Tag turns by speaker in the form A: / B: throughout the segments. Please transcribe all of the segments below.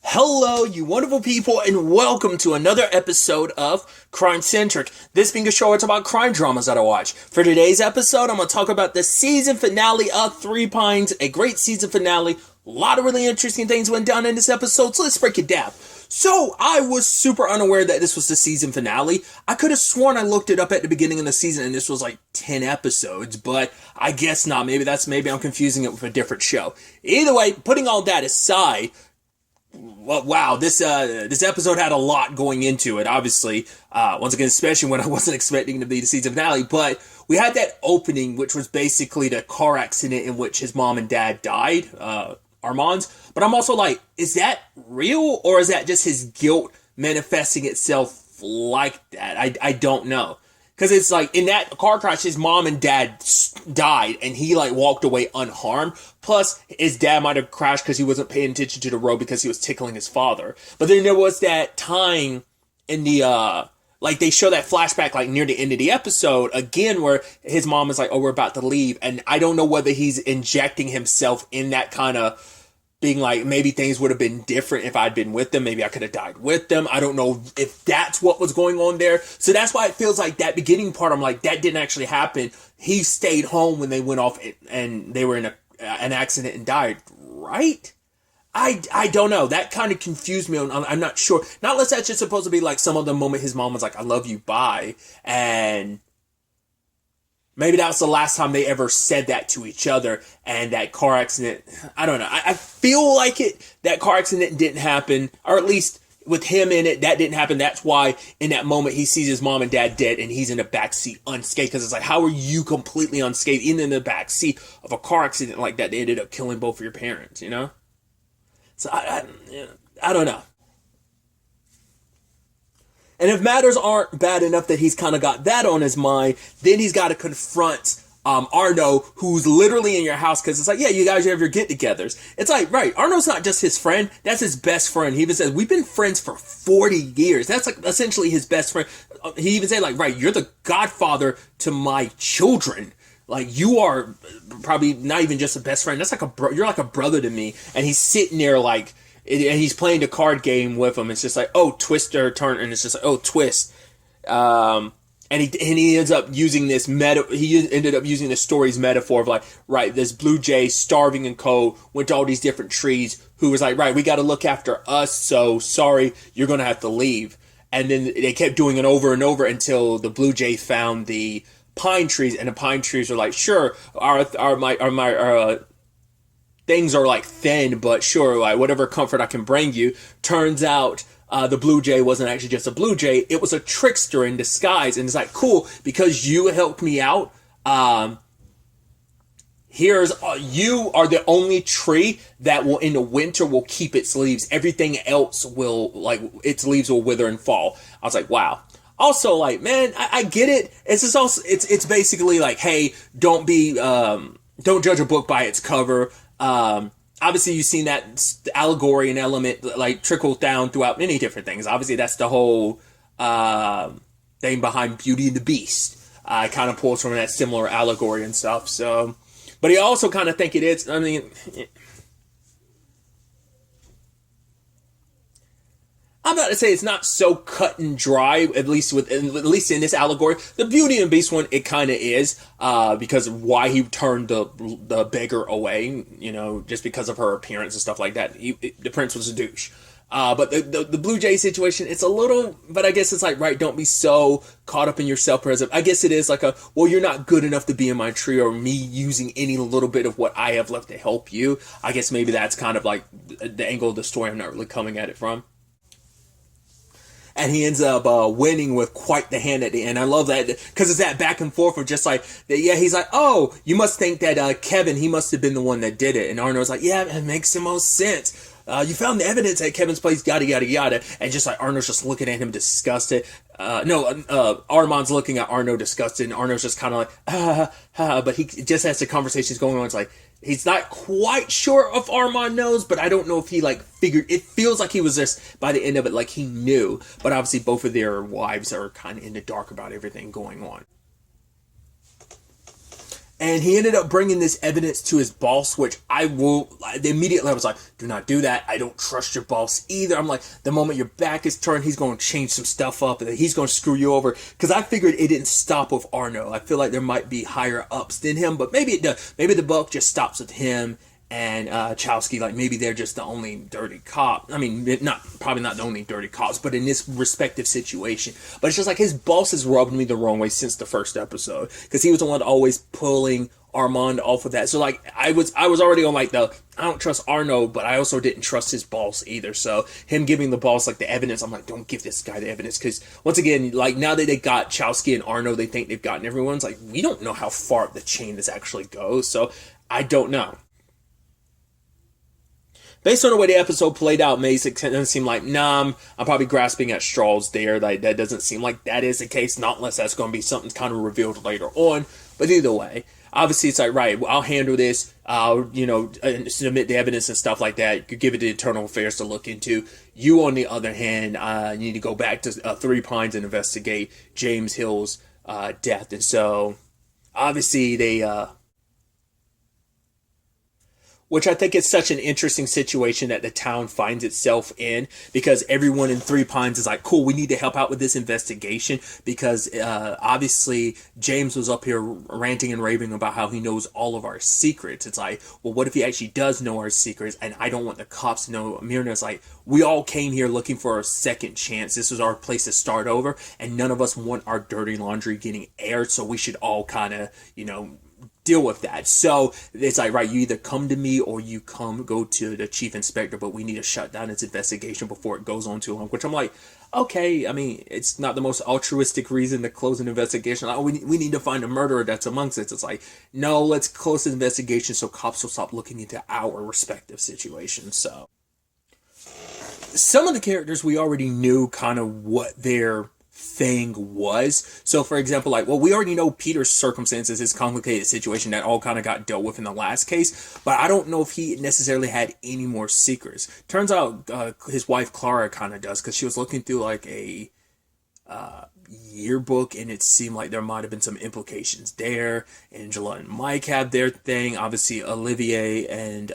A: Hello, you wonderful people, and welcome to another episode of Centric. This being a show, it's about crime dramas that I watch. For today's episode, I'm going to talk about the season finale of Three Pines, a great season finale. A lot of really interesting things went down in this episode, so let's break it down. So, I was super unaware that this was the season finale. I could have sworn I looked it up at the beginning of the season and this was like 10 episodes, but I guess not. Maybe I'm confusing it with a different show. Either way, putting all that aside, well, wow, this episode had a lot going into it, obviously. Once again, especially when I wasn't expecting it to be the season finale. But we had that opening, which was basically the car accident in which his mom and dad died, Armand's. But I'm also like, is that real? Or is that just his guilt manifesting itself like that? I don't know. Because it's like, in that car crash, his mom and dad died, and he, like, walked away unharmed. Plus, his dad might have crashed because he wasn't paying attention to the road because he was tickling his father. But then there was that time in the, like, they show that flashback, like, near the end of the episode, again, where his mom is like, oh, we're about to leave. And I don't know whether he's injecting himself in that kind of being like, maybe things would have been different if I'd been with them. Maybe I could have died with them. I don't know if that's what was going on there. So that's why it feels like that beginning part, I'm like, that didn't actually happen. He stayed home when they went off and they were in an accident and died, right? I don't know. That kind of confused me. I'm not sure. Not unless that's just supposed to be like some of the moment his mom was like, I love you, bye. And maybe that was the last time they ever said that to each other, and that car accident, I don't know. I feel like that car accident didn't happen, or at least with him in it, that didn't happen. That's why in that moment he sees his mom and dad dead, and he's in the backseat unscathed, because it's like, how are you completely unscathed, even in the backseat of a car accident like that? They ended up killing both of your parents, you know? So I don't know. And if matters aren't bad enough that he's kind of got that on his mind, then he's got to confront Arno, who's literally in your house, because it's like, yeah, you guys have your get-togethers. It's like, right, Arno's not just his friend, that's his best friend. He even says, we've been friends for 40 years. That's like essentially his best friend. He even said, like, right, you're the godfather to my children. Like, you are probably not even just a best friend. That's like you're like a brother to me. And he's sitting there like, and he's playing the card game with him. It's just like, oh, twist or turn, and it's just like, oh, twist. And he ends up using this he ended up using the story's metaphor of like, right, this blue jay starving and cold went to all these different trees, who was like, right, we got to look after us, so sorry, you're gonna have to leave. And then they kept doing it over and over until the blue jay found the pine trees, and the pine trees are like, sure, our things are like thin, but sure, like whatever comfort I can bring you. Turns out the blue jay wasn't actually just a blue jay, it was a trickster in disguise. And it's like, cool, because you helped me out, here's you are the only tree that will in the winter will keep its leaves. Everything else will, like, its leaves will wither and fall. I was like, wow. Also, like, man, I get it. It's just also, it's basically like, hey, don't judge a book by its cover. Obviously you've seen that allegory and element like trickle down throughout many different things. Obviously that's the whole thing behind Beauty and the Beast. Kind of pulls from that similar allegory and stuff. So, but I also kind of think it is, I mean, I'm about to say it's not so cut and dry, at least in this allegory. The Beauty and the Beast one, it kind of is, because of why he turned the beggar away, you know, just because of her appearance and stuff like that. The prince was a douche. But the Blue Jay situation, it's a little, but I guess it's like, right, don't be so caught up in your self-preservation. I guess it is like well, you're not good enough to be in my tree, or me using any little bit of what I have left to help you. I guess maybe that's kind of like the angle of the story I'm not really coming at it from. And he ends up winning with quite the hand at the end. I love that, because it's that back and forth of just like, yeah, he's like, oh, you must think that Kevin, he must have been the one that did it. And Arno's like, yeah, it makes the most sense. You found the evidence at Kevin's place, yada, yada, yada. And just like Arno's just looking at him disgusted. Armand's looking at Arno disgusted, and Arno's just kind of like, but he just as the conversation's going on, it's like, he's not quite sure if Armand knows, but I don't know if he like figured. It feels like he was just, by the end of it, like he knew. But obviously both of their wives are kind of in the dark about everything going on. And he ended up bringing this evidence to his boss, which immediately I was like, do not do that. I don't trust your boss either. I'm like, the moment your back is turned, he's going to change some stuff up and he's going to screw you over. Because I figured it didn't stop with Arno. I feel like there might be higher ups than him, but maybe it does. Maybe the buck just stops with him and Chowski, like maybe they're just the only dirty cop. I mean, probably not the only dirty cops, but in this respective situation. But it's just like his boss has rubbed me the wrong way since the first episode, because he was the one always pulling Armand off of that. So like I was already on like I don't trust Arno, but I also didn't trust his boss either. So him giving the boss like the evidence, I'm like, don't give this guy the evidence, because once again, like now that they got Chowski and Arno, they think they've gotten everyone's like, we don't know how far up the chain this actually goes. So I don't know. Based on the way the episode played out, Mace, it doesn't seem like, I'm probably grasping at straws there. Like, that doesn't seem like that is the case, not unless that's going to be something kind of revealed later on. But either way, obviously it's like, right, I'll handle this, submit the evidence and stuff like that. You give it to Internal Affairs to look into. You, on the other hand, need to go back to Three Pines and investigate James Hill's death. And so, obviously, they... which I think is such an interesting situation that the town finds itself in, because everyone in Three Pines is like, cool, we need to help out with this investigation, because obviously James was up here ranting and raving about how he knows all of our secrets. It's like, well, what if he actually does know our secrets, and I don't want the cops to know? Myrna's like, we all came here looking for a second chance. This was our place to start over, and none of us want our dirty laundry getting aired, so we should all kind of, deal with that. So it's like, right, you either come to me or you go to the chief inspector, but we need to shut down its investigation before it goes on too long, which I'm like, okay, I mean, it's not the most altruistic reason to close an investigation. Like, we need to find a murderer that's amongst it. It's like, no, let's close the investigation so cops will stop looking into our respective situations. So some of the characters we already knew kind of what their thing was. So for example, like, well, we already know Peter's circumstances, his complicated situation that all kind of got dealt with in the last case, but I don't know if he necessarily had any more secrets. Turns out his wife Clara kind of does, because she was looking through like a yearbook, and it seemed like there might have been some implications there. Angela and Mike have their thing, obviously Olivier and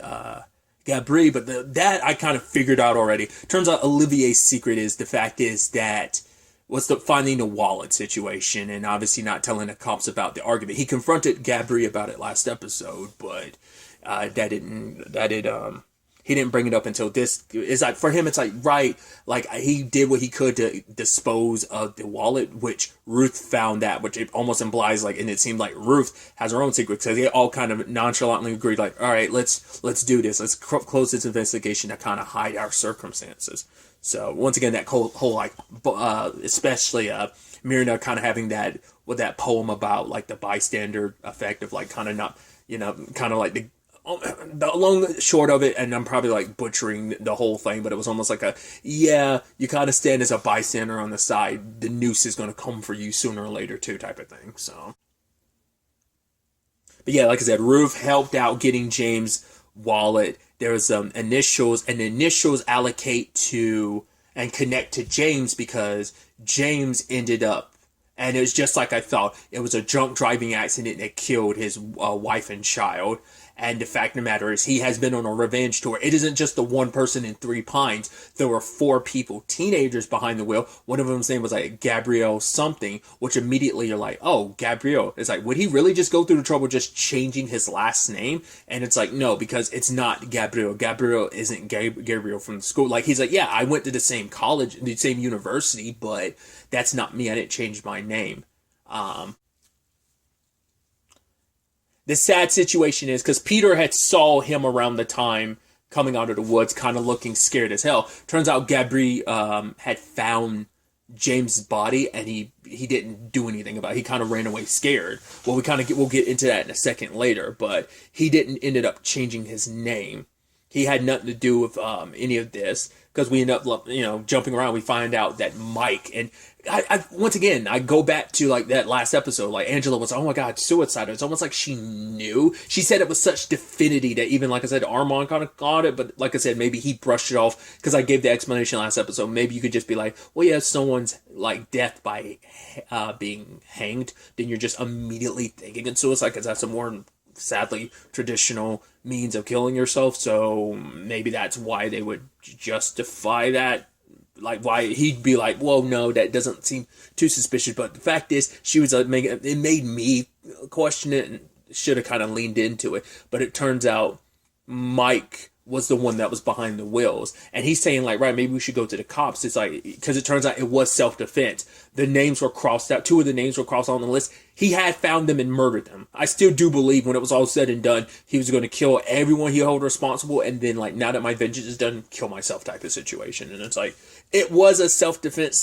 A: Gabri, but that I kind of figured out already. Turns out Olivier's secret is that was finding the wallet situation, and obviously not telling the cops about the argument. He confronted Gabri about it last episode, but he didn't bring it up until this. It's like, for him, it's like, right, like he did what he could to dispose of the wallet, which Ruth found that, which it almost implies like, and it seemed like Ruth has her own secret, so they all kind of nonchalantly agreed, like, all right, let's do this, let's close this investigation to kind of hide our circumstances. So once again, that whole like, especially Myrna kind of having that with that poem about like the bystander effect of like kind of not, kind of like the long short of it, and I'm probably like butchering the whole thing, but it was almost like you kind of stand as a bystander on the side. The noose is going to come for you sooner or later too, type of thing. So, but yeah, like I said, Ruth helped out getting James' wallet. There was initials, and the initials allocate to and connect to James, because James ended up, and it was just like I thought, it was a drunk driving accident that killed his wife and child. And the fact of the matter is, he has been on a revenge tour. It isn't just the one person in Three Pines. There were 4 people, teenagers behind the wheel. One of them's name was like Gabriel something, which immediately you're like, oh, Gabriel. It's like, would he really just go through the trouble just changing his last name? And it's like, no, because it's not Gabriel. Gabriel isn't Gabriel from the school. Like, he's like, yeah, I went to the same college, the same university, but that's not me. I didn't change my name. The sad situation is, because Peter had saw him around the time coming out of the woods, kind of looking scared as hell. Turns out Gabri had found James' body, and he didn't do anything about it. He kind of ran away scared. Well, we'll get into that in a second later, but he didn't ended up changing his name. He had nothing to do with any of this, because we end up, jumping around. We find out that Mike, and once again, I go back to like that last episode. Like Angela was, oh my god, suicide. It's almost like she knew. She said it with such definity that even, like I said, Armand kind of got it. But like I said, maybe he brushed it off because I gave the explanation last episode. Maybe you could just be like, well, yeah, someone's like death by being hanged. Then you're just immediately thinking of suicide because that's a more sadly traditional means of killing yourself. So maybe that's why they would justify that. Like, why he'd be like, well, no, that doesn't seem too suspicious. But the fact is, she was it made me question it and should have kind of leaned into it. But it turns out Mike was the one that was behind the wheels. And he's saying, like, right, maybe we should go to the cops. It's like, because it turns out it was self-defense. The names were crossed out. 2 of the names were crossed on the list. He had found them and murdered them. I still do believe when it was all said and done, he was going to kill everyone he held responsible. And then, like, now that my vengeance is done, kill myself type of situation. And it's like, it was a self-defense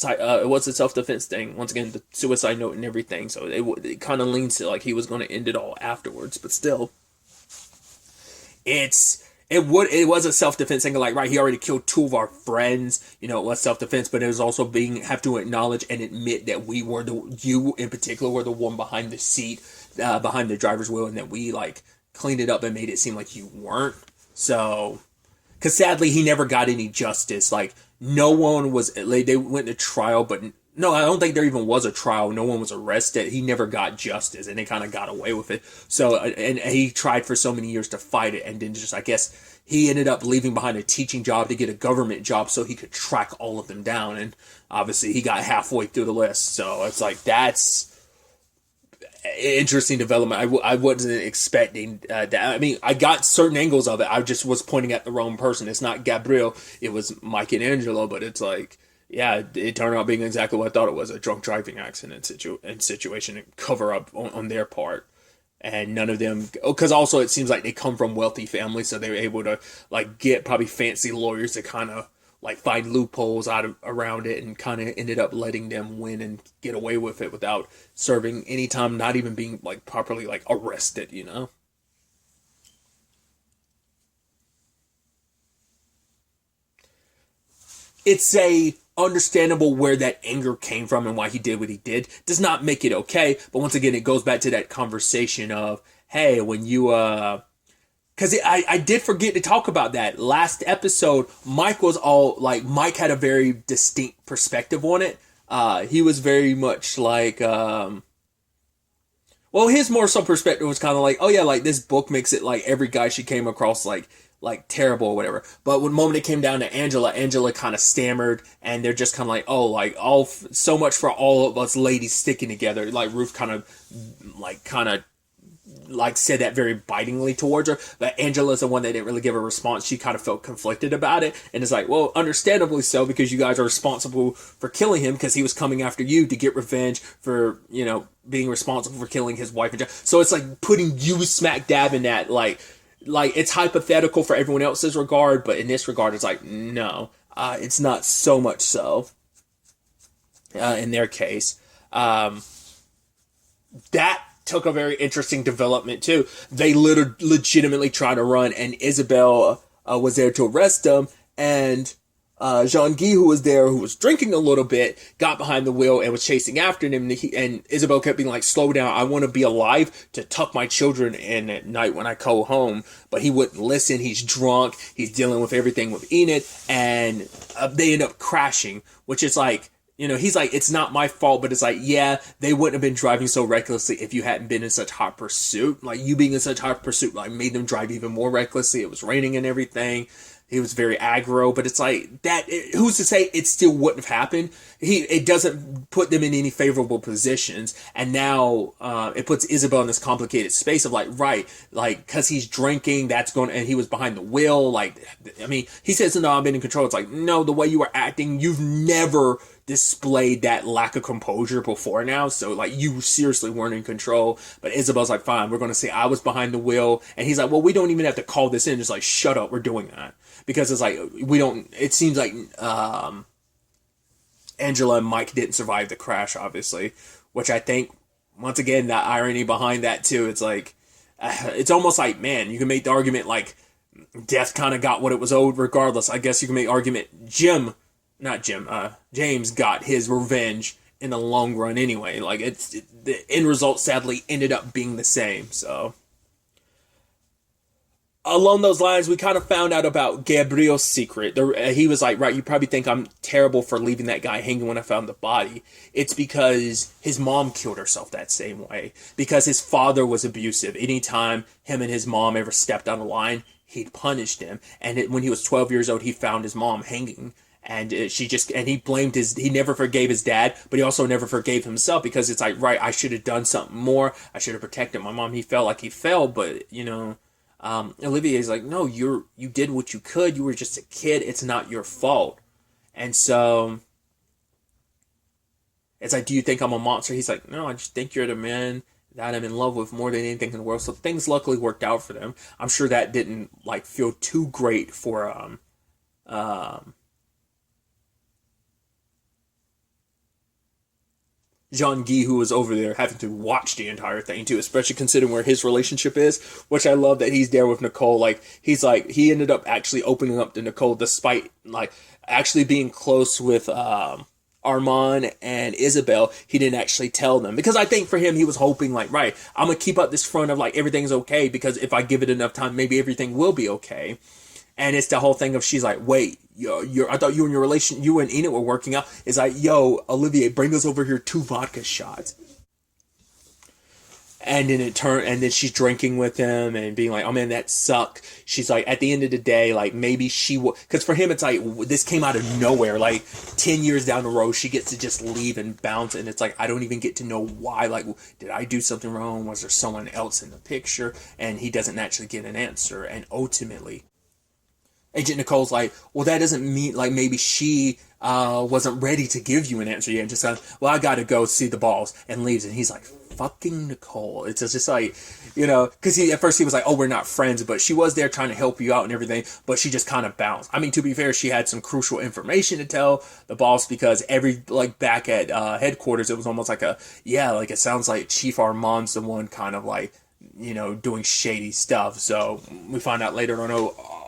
A: thing. Once again, the suicide note and everything. So it kind of leans to, like, he was going to end it all afterwards. But still, it was a self-defense thing, like, right, he already killed 2 of our friends, it was self-defense, but it was also have to acknowledge and admit that you in particular were the one behind the seat, behind the driver's wheel, and that we, like, cleaned it up and made it seem like you weren't. So, because sadly, he never got any justice. Like, no one was, they went to trial, but no, I don't think there even was a trial. No one was arrested. He never got justice, and they kind of got away with it. So, and he tried for so many years to fight it, and then just, I guess, he ended up leaving behind a teaching job to get a government job so he could track all of them down. And obviously, he got halfway through the list. So it's like, that's interesting development. I wasn't expecting that. I mean, I got certain angles of it. I just was pointing at the wrong person. It's not Gabriel. It was Mike and Angelo, but it's like, yeah, it turned out being exactly what I thought it was, a drunk driving accident situation and cover up on their part. And none of them, because also it seems like they come from wealthy families, so they were able to, like, get probably fancy lawyers to kind of, like, find loopholes around it, and kind of ended up letting them win and get away with it without serving any time, not even being, like, properly, like, arrested, It's understandable where that anger came from and why he did what he did. Does not make it okay, but once again, it goes back to that conversation of, hey, when you because I did forget to talk about that last episode. Mike had a very distinct perspective on it. He was very much like, his more so perspective was kind of like, oh yeah, like, this book makes it like every guy she came across like terrible or whatever. But when the moment it came down to Angela kind of stammered, and they're just kind of like, oh, like, so much for all of us ladies sticking together. Like, Ruth kind of said that very bitingly towards her, but Angela's the one that didn't really give a response. She kind of felt conflicted about it, and it's like, well, understandably so, because you guys are responsible for killing him, because he was coming after you to get revenge for, being responsible for killing his wife and child. So it's like putting you smack dab in that, like it's hypothetical for everyone else's regard, but in this regard, it's like, no, it's not so much so. In their case, that took a very interesting development too. They legitimately tried to run, and Isabel was there to arrest them, and Jean-Guy, who was there, who was drinking a little bit, got behind the wheel and was chasing after him. And Isabel kept being like, slow down. I want to be alive to tuck my children in at night when I go home. But he wouldn't listen. He's drunk. He's dealing with everything with Enid. And they end up crashing, which is like, he's like, it's not my fault. But it's like, yeah, they wouldn't have been driving so recklessly if you hadn't been in such hot pursuit. Like, you being in such hot pursuit, like, made them drive even more recklessly. It was raining and everything. He was very aggro, but it's like that. Who's to say it still wouldn't have happened? It doesn't put them in any favorable positions, and now it puts Isabel in this complicated space of like, right, like, because he's drinking, and he was behind the wheel. Like, I mean, he says, "No, I've been in control." It's like, no, the way you were acting, you've never displayed that lack of composure before now. So like, you seriously weren't in control. But Isabel's like, fine, we're going to say I was behind the wheel, and he's like, well, we don't even have to call this in. Just like, shut up, we're doing that. Because it's like, it seems like Angela and Mike didn't survive the crash, obviously, which I think, once again, that irony behind that too, it's like, it's almost like, man, you can make the argument like death kind of got what it was owed regardless. I guess you can make the argument James got his revenge in the long run anyway. Like, the end result sadly ended up being the same. So along those lines, we kind of found out about Gabriel's secret. He was like, right, you probably think I'm terrible for leaving that guy hanging when I found the body. It's because his mom killed herself that same way. Because his father was abusive. Anytime him and his mom ever stepped on a line, he'd punished him. And when he was 12 years old, he found his mom hanging. And he never forgave his dad, but he also never forgave himself, because it's like, right, I should have done something more. I should have protected my mom. He felt like he fell, but, Olivier's like, no, you did what you could. You were just a kid. It's not your fault. And so it's like, do you think I'm a monster? He's like, no, I just think you're the man that I'm in love with more than anything in the world. So things luckily worked out for them. I'm sure that didn't like feel too great for Jean-Guy, who was over there having to watch the entire thing too, especially considering where his relationship is, which I love that he's there with Nicole. Like, he ended up actually opening up to Nicole despite like actually being close with Armand and Isabel. He didn't actually tell them, because I think for him, he was hoping like, right, I'm gonna keep up this front of like everything's okay, because if I give it enough time, maybe everything will be okay. And it's the whole thing of, she's like, wait, I thought you and Enid were working out. It's like, yo, Olivier, bring us over here 2 vodka shots. And then she's drinking with him and being like, oh man, that sucked. She's like, at the end of the day, like, maybe she will, because for him, it's like, this came out of nowhere. Like, 10 years down the road, she gets to just leave and bounce. And it's like, I don't even get to know why. Like, did I do something wrong? Was there someone else in the picture? And he doesn't actually get an answer. And ultimately, Agent Nicole's like, well, that doesn't mean, like, maybe she wasn't ready to give you an answer yet. And just like, well, I gotta go see the balls, and leaves. And he's like, fucking Nicole. It's just like, because at first he was like, oh, we're not friends, but she was there trying to help you out and everything, but she just kind of bounced. I mean, to be fair, she had some crucial information to tell the boss, because back at headquarters, it was almost like like, it sounds like Chief Armand's the one kind of like, doing shady stuff. So we find out later on,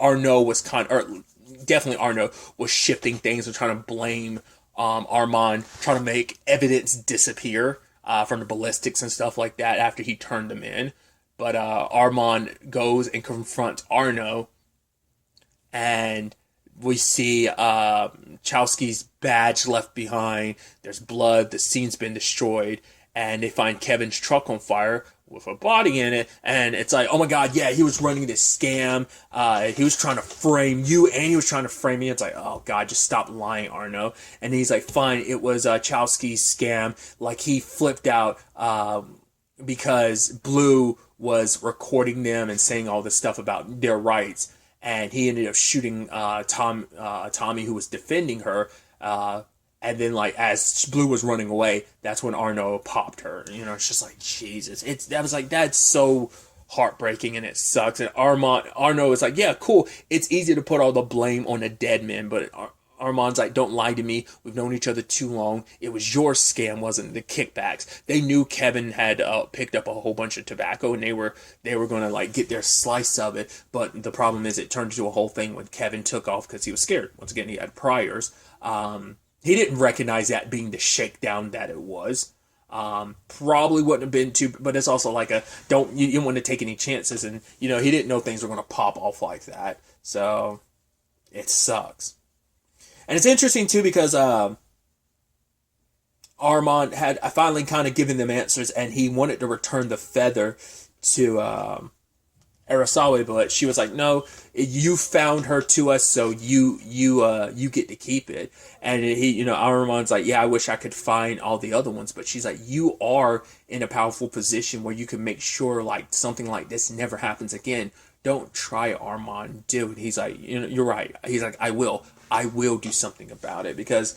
A: Arnaud was definitely Arnaud was shifting things and trying to blame Armand, trying to make evidence disappear from the ballistics and stuff like that after he turned them in. But Armand goes and confronts Arnaud, and we see Chowski's badge left behind. There's blood. The scene's been destroyed, and they find Kevin's truck on fire with a body in it, and it's like, oh my god, yeah, he was running this scam. He was trying to frame you, and he was trying to frame me. It's like, oh god, just stop lying, Arnaud. And he's like, fine, it was Chowski's scam. Like, he flipped out because Blue was recording them and saying all this stuff about their rights, and he ended up shooting Tommy, who was defending her. And then, like, as Blue was running away, that's when Arnaud popped her. It's just like, Jesus. That's so heartbreaking, and it sucks. And Arnaud is like, yeah, cool. It's easy to put all the blame on the dead men, but Armand's like, don't lie to me. We've known each other too long. It was your scam, wasn't it? The kickbacks. They knew Kevin had picked up a whole bunch of tobacco, and they were going to, like, get their slice of it. But the problem is, it turned into a whole thing when Kevin took off because he was scared. Once again, he had priors. He didn't recognize that being the shakedown that it was. Probably wouldn't have been too, but it's also like you don't want to take any chances, and he didn't know things were going to pop off like that. So it sucks. And it's interesting too, because Armand had finally kind of given them answers, and he wanted to return the feather to Arasawa, but she was like, no, you found her to us, so you get to keep it. And Armand's like, yeah, I wish I could find all the other ones, but she's like, you are in a powerful position where you can make sure, like, something like this never happens again. Don't try, Armand, dude. He's like, you're right. He's like, I will do something about it, because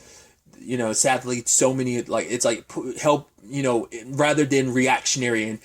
A: sadly, so many, like, it's like, help, rather than reactionary and,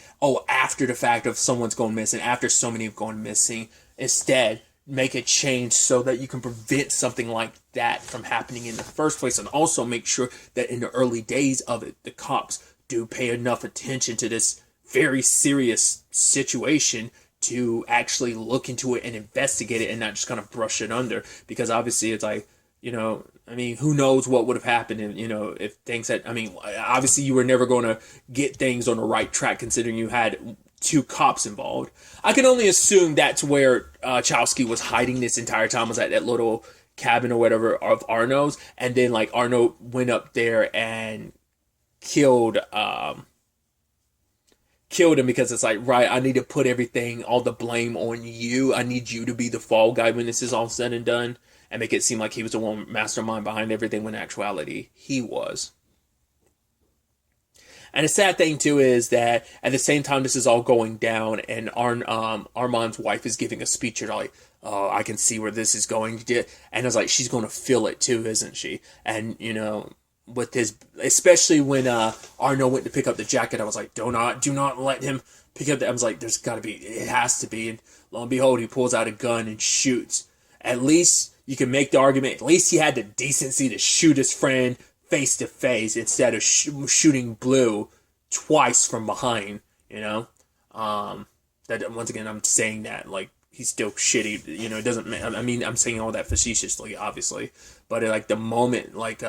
A: after the fact of someone's going missing, after so many have gone missing, instead, make a change so that you can prevent something like that from happening in the first place, and also make sure that in the early days of it, the cops do pay enough attention to this very serious situation to actually look into it and investigate it, and not just kind of brush it under, because obviously it's like, You know, I mean, who knows what would have happened if, if things had, I mean, obviously you were never going to get things on the right track considering you had two cops involved. I can only assume that's where Chowski was hiding this entire time, was at that little cabin or whatever of Arno's, and then like Arno went up there and killed killed him because it's like, right, I need to put everything, all the blame on you. I need you to be the fall guy when this is all said and done, and make it seem like he was the one mastermind behind everything when in actuality he was. And the sad thing too is that at the same time this is all going down, and Armand's wife is giving a speech, and like, oh, I can see where this is going to, and it's like she's going to feel it too, isn't she? And with his, especially when Arno went to pick up the jacket, I was like, do not let him pick up. I was like, there's got to be, it has to be. And lo and behold, he pulls out a gun and shoots. At least you can make the argument. At least he had the decency to shoot his friend face to face instead of shooting Blue twice from behind. That once again, I'm saying that like he's still shitty. It doesn't. I mean, I'm saying all that facetiously, obviously, but like the moment, like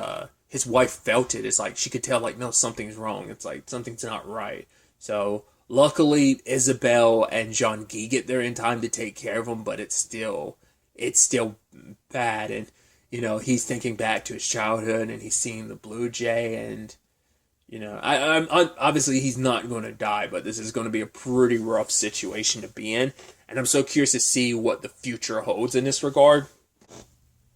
A: his wife felt it. It's like she could tell, like, no, something's wrong. It's like something's not right. So luckily, Isabel and Jean-Guy get there in time to take care of him, but it's still bad. And he's thinking back to his childhood, and he's seeing the Blue Jay, and I'm obviously he's not going to die, but this is going to be a pretty rough situation to be in, and I'm so curious to see what the future holds in this regard.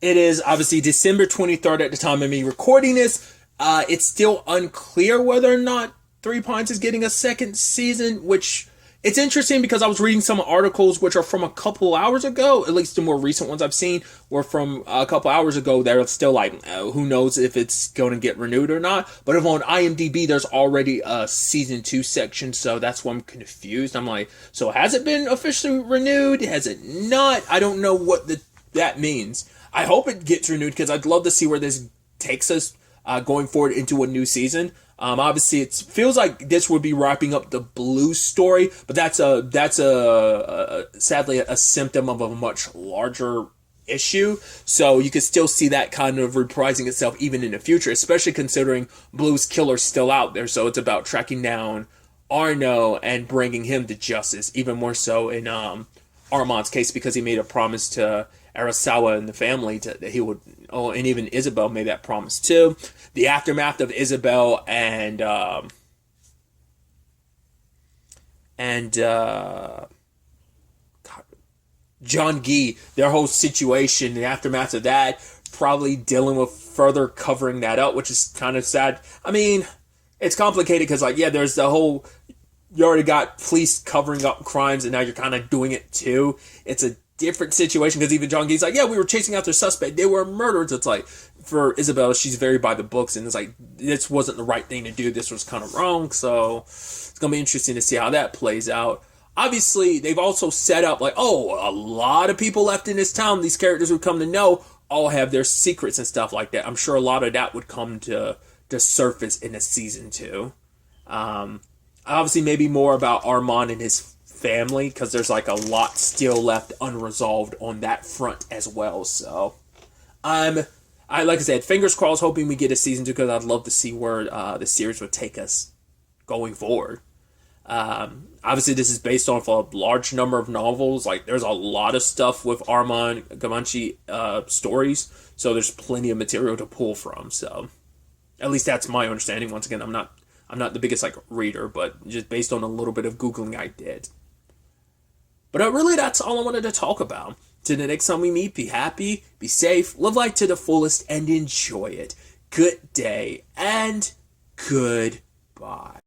A: It is obviously December 23rd at the time of me recording this. It's still unclear whether or not Three Pines is getting a second season, which it's interesting because I was reading some articles which are from a couple hours ago. At least the more recent ones I've seen were from a couple hours ago. They're still like, who knows if it's going to get renewed or not. But if on IMDb, there's already a season 2 section, so that's why I'm confused. I'm like, so has it been officially renewed? Has it not? I don't know what that means. I hope it gets renewed because I'd love to see where this takes us going forward into a new season. Obviously, it feels like this would be wrapping up the Blue story, but that's sadly a symptom of a much larger issue. So you could still see that kind of reprising itself even in the future, especially considering Blue's killer's still out there. So it's about tracking down Arno and bringing him to justice, even more so in Armand's case because he made a promise to Arasawa and the family that he would, and even Isabel made that promise too. The aftermath of Isabel and Jean-Guy, their whole situation, the aftermath of that, probably dealing with further covering that up, which is kind of sad. I mean, it's complicated because, like, yeah, there's the whole, you already got police covering up crimes, and now you're kind of doing it too. It's a different situation because even John Gay's like, yeah, we were chasing after suspect. They were murdered. It's like, for Isabel, she's very by the books, and it's like, this wasn't the right thing to do. This was kind of wrong. So it's going to be interesting to see how that plays out. Obviously, they've also set up like, oh, a lot of people left in this town. These characters would come to know all have their secrets and stuff like that. I'm sure a lot of that would come to surface in a season 2. Obviously, maybe more about Armand and his family, because there's like a lot still left unresolved on that front as well. So like I said, fingers crossed, hoping we get a season 2, because I'd love to see where the series would take us going forward. Obviously, this is based off a large number of novels. Like, there's a lot of stuff with Armand Gamanchi stories, so there's plenty of material to pull from. So at least that's my understanding. Once again, I'm not the biggest like reader, but just based on a little bit of Googling I did. But really, that's all I wanted to talk about. Till the next time we meet, be happy, be safe, live life to the fullest, and enjoy it. Good day, and goodbye.